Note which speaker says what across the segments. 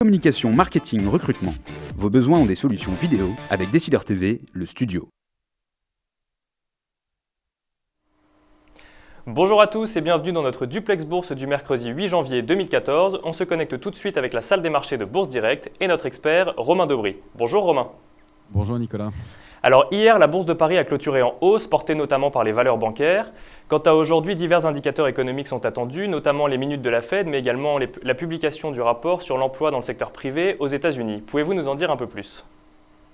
Speaker 1: Communication, marketing, recrutement. Vos besoins ont des solutions vidéo avec Décideur TV, le studio.
Speaker 2: Bonjour à tous et bienvenue dans notre duplex bourse du mercredi 8 janvier 2014. On se connecte tout de suite avec la salle des marchés de Bourse Direct et notre expert Romain Debré. Bonjour Romain.
Speaker 3: Bonjour Nicolas.
Speaker 2: Alors hier, la Bourse de Paris a clôturé en hausse, portée notamment par les valeurs bancaires. Quant à aujourd'hui, divers indicateurs économiques sont attendus, notamment les minutes de la Fed, mais également la publication du rapport sur l'emploi dans le secteur privé aux États-Unis. Pouvez-vous nous en dire un peu plus ?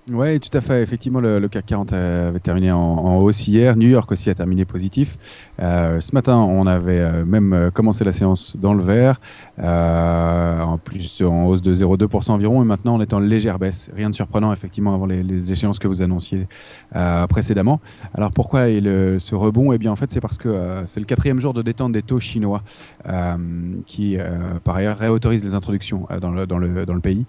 Speaker 3: Oui, tout à fait. Effectivement, le CAC 40 avait terminé en hausse hier. New York aussi a terminé positif. Ce matin, on avait même commencé la séance dans le vert, en plus en hausse de 0,2% environ. Et maintenant, on est en légère baisse. Rien de surprenant, effectivement, avant les échéances que vous annonciez précédemment. Alors, pourquoi ce rebond ? Eh bien, en fait, c'est parce que c'est le 4e jour de détente des taux chinois qui, par ailleurs, réautorise les introductions dans le pays.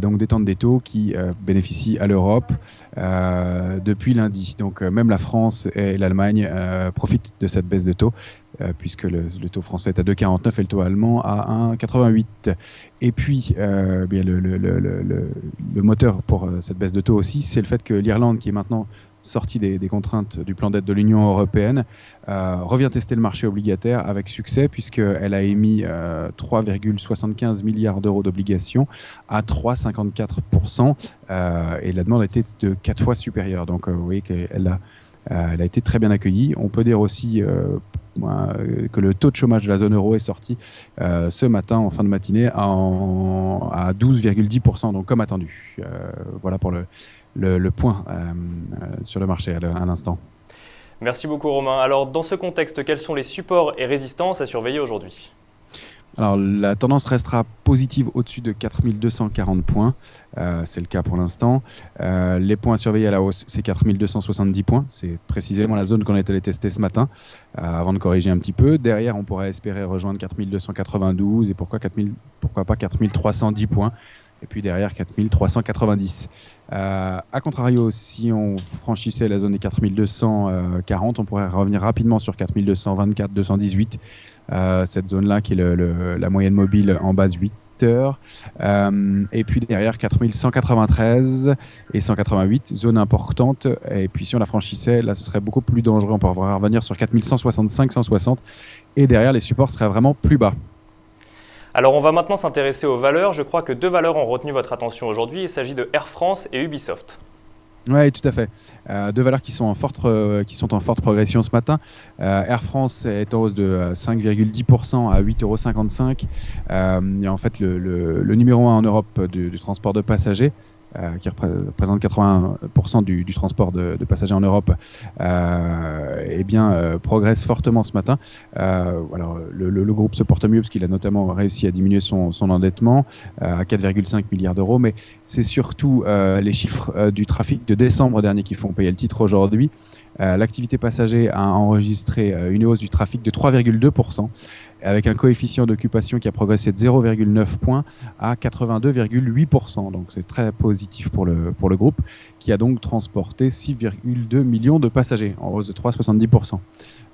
Speaker 3: Donc, détente des taux qui bénéficient à l'Europe depuis lundi. Donc même la France et l'Allemagne profitent de cette baisse de taux puisque le taux français est à 2,49 et le taux allemand à 1,88. Et puis bien le moteur pour cette baisse de taux aussi, c'est le fait que l'Irlande, qui est maintenant sortie des contraintes du plan d'aide de l'Union européenne, revient tester le marché obligataire avec succès puisqu'elle a émis 3,75 milliards d'euros d'obligations à 3,54% et la demande était de 4 fois supérieure. Donc vous voyez qu'elle a été très bien accueillie. On peut dire aussi que le taux de chômage de la zone euro est sorti ce matin en fin de matinée à 12,10%, donc comme attendu. Voilà pour le point sur le marché à l'instant.
Speaker 2: Merci beaucoup Romain. Alors dans ce contexte, quels sont les supports et résistances à surveiller aujourd'hui ?
Speaker 3: Alors la tendance restera positive au-dessus de 4240 points, c'est le cas pour l'instant. Les points à surveiller à la hausse, c'est 4270 points, c'est précisément la zone qu'on est allé tester ce matin, avant de corriger un petit peu. Derrière, on pourrait espérer rejoindre 4292 et pourquoi pas 4310 points. Et puis derrière, 4390. A contrario, si on franchissait la zone des 4240, on pourrait revenir rapidement sur 4224, 218. Cette zone-là qui est la moyenne mobile en base 8 heures. Et puis derrière, 4193 et 188, zone importante. Et puis si on la franchissait, là, ce serait beaucoup plus dangereux. On pourrait revenir sur 4165, 160. Et derrière, les supports seraient vraiment plus bas.
Speaker 2: Alors on va maintenant s'intéresser aux valeurs. Je crois que 2 valeurs ont retenu votre attention aujourd'hui. Il s'agit de Air France et Ubisoft.
Speaker 3: Oui, tout à fait. 2 valeurs qui sont en forte progression ce matin. Air France est en hausse de 5,10% à 8,55 €. Et en fait, le numéro 1 en Europe du transport de passagers, qui représente 80% du transport de passagers en Europe, progresse fortement ce matin. Alors, le groupe se porte mieux parce qu'il a notamment réussi à diminuer son endettement à 4,5 milliards d'euros, mais c'est surtout les chiffres du trafic de décembre dernier qui font payer le titre aujourd'hui. L'activité passager a enregistré une hausse du trafic de 3,2%, avec un coefficient d'occupation qui a progressé de 0,9 points à 82,8%. Donc c'est très positif pour le groupe, qui a donc transporté 6,2 millions de passagers, en hausse de 3,70%.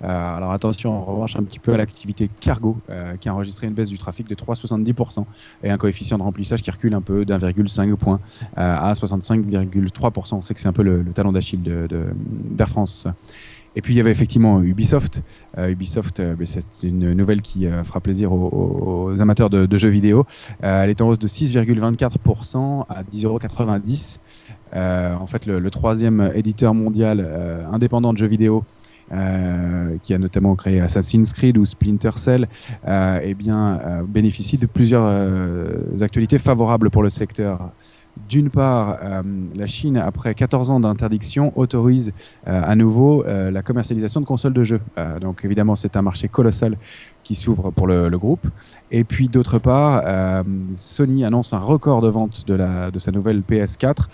Speaker 3: Alors attention en revanche un petit peu à l'activité cargo, qui a enregistré une baisse du trafic de 3,70% et un coefficient de remplissage qui recule un peu d'1,5 point à 65,3%. On sait que c'est un peu le talon d'Achille d'Air France. Et puis il y avait effectivement Ubisoft. Ubisoft, c'est une nouvelle qui fera plaisir aux amateurs de jeux vidéo. Elle est en hausse de 6,24% à 10,90 €. En fait, le 3e éditeur mondial indépendant de jeux vidéo, qui a notamment créé Assassin's Creed ou Splinter Cell, bénéficie de plusieurs actualités favorables pour le secteur. D'une part, la Chine, après 14 ans d'interdiction, autorise à nouveau la commercialisation de consoles de jeux. Donc évidemment, c'est un marché colossal qui s'ouvre pour le groupe. Et puis d'autre part, Sony annonce un record de vente de sa nouvelle PS4,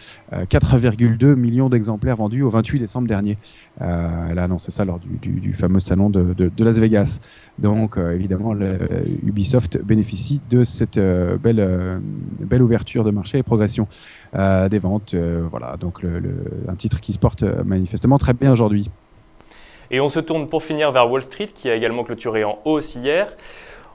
Speaker 3: 4,2 millions d'exemplaires vendus au 28 décembre dernier. Elle a annoncé ça lors du fameux salon de Las Vegas. Donc évidemment, Ubisoft bénéficie de cette belle ouverture de marché et progression des ventes. Voilà, donc un titre qui se porte manifestement très bien aujourd'hui.
Speaker 2: Et on se tourne pour finir vers Wall Street, qui a également clôturé en hausse hier.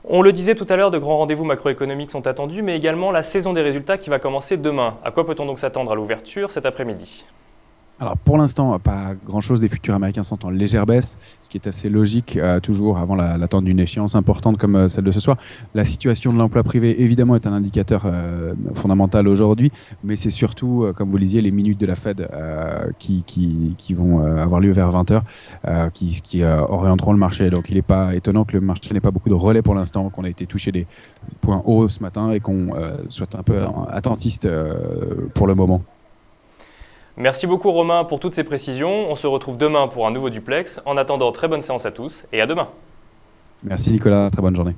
Speaker 2: On le disait tout à l'heure, de grands rendez-vous macroéconomiques sont attendus, mais également la saison des résultats qui va commencer demain. À quoi peut-on donc s'attendre à l'ouverture cet après-midi ?
Speaker 3: Alors pour l'instant, pas grand-chose. Des futurs américains sont en légère baisse, ce qui est assez logique, toujours avant l'attente d'une échéance importante comme celle de ce soir. La situation de l'emploi privé, évidemment, est un indicateur fondamental aujourd'hui, mais c'est surtout, comme vous le disiez, les minutes de la Fed qui vont avoir lieu vers 20h, qui orienteront le marché. Donc il n'est pas étonnant que le marché n'ait pas beaucoup de relais pour l'instant, qu'on a été touché des points hauts ce matin et qu'on soit un peu attentiste pour le moment.
Speaker 2: Merci beaucoup Romain pour toutes ces précisions. On se retrouve demain pour un nouveau duplex. En attendant, très bonne séance à tous et à demain.
Speaker 3: Merci Nicolas, très bonne journée.